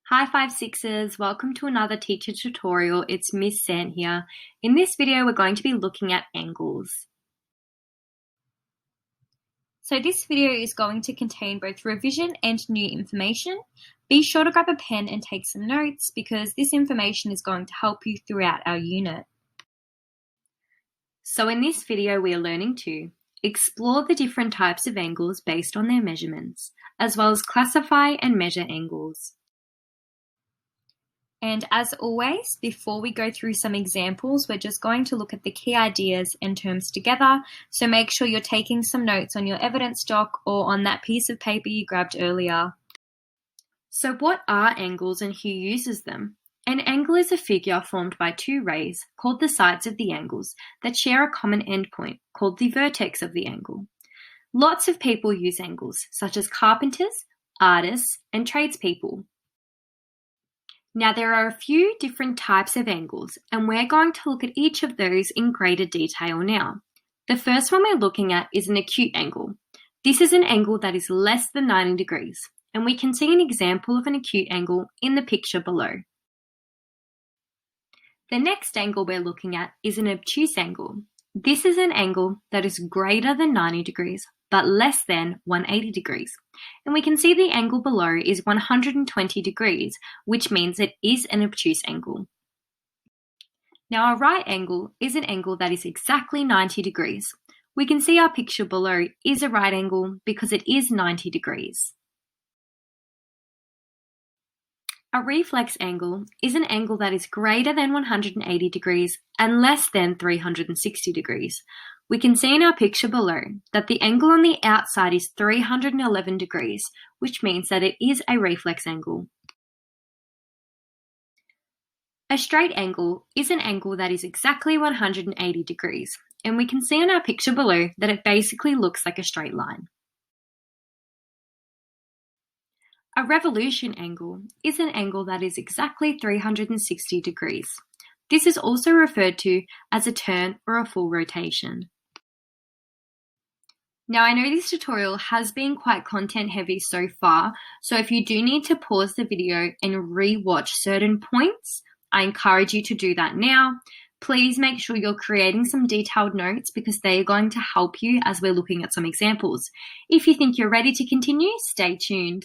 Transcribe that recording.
Hi 5/6ers, welcome to another teacher tutorial. It's Miss San here. In this video we're going to be looking at angles. So this video is going to contain both revision and new information. Be sure to grab a pen and take some notes because this information is going to help you throughout our unit. So in this video we are learning to explore the different types of angles based on their measurements, as well as classify and measure angles. And as always, before we go through some examples, we're just going to look at the key ideas and terms together. So make sure you're taking some notes on your evidence doc or on that piece of paper you grabbed earlier. So what are angles and who uses them? An angle is a figure formed by two rays, called the sides of the angles, that share a common endpoint, called the vertex of the angle. Lots of people use angles, such as carpenters, artists, and tradespeople. Now there are a few different types of angles, and we're going to look at each of those in greater detail now. The first one we're looking at is an acute angle. This is an angle that is less than 90 degrees, and we can see an example of an acute angle in the picture below. The next angle we're looking at is an obtuse angle. This is an angle that is greater than 90 degrees, but less than 180 degrees. And we can see the angle below is 120 degrees, which means it is an obtuse angle. Now a right angle is an angle that is exactly 90 degrees. We can see our picture below is a right angle because it is 90 degrees. A reflex angle is an angle that is greater than 180 degrees and less than 360 degrees. We can see in our picture below that the angle on the outside is 311 degrees, which means that it is a reflex angle. A straight angle is an angle that is exactly 180 degrees, and we can see in our picture below that it basically looks like a straight line. A revolution angle is an angle that is exactly 360 degrees. This is also referred to as a turn or a full rotation. Now I know this tutorial has been quite content heavy so far, so if you do need to pause the video and re-watch certain points, I encourage you to do that now. Please make sure you're creating some detailed notes because they are going to help you as we're looking at some examples. If you think you're ready to continue, stay tuned.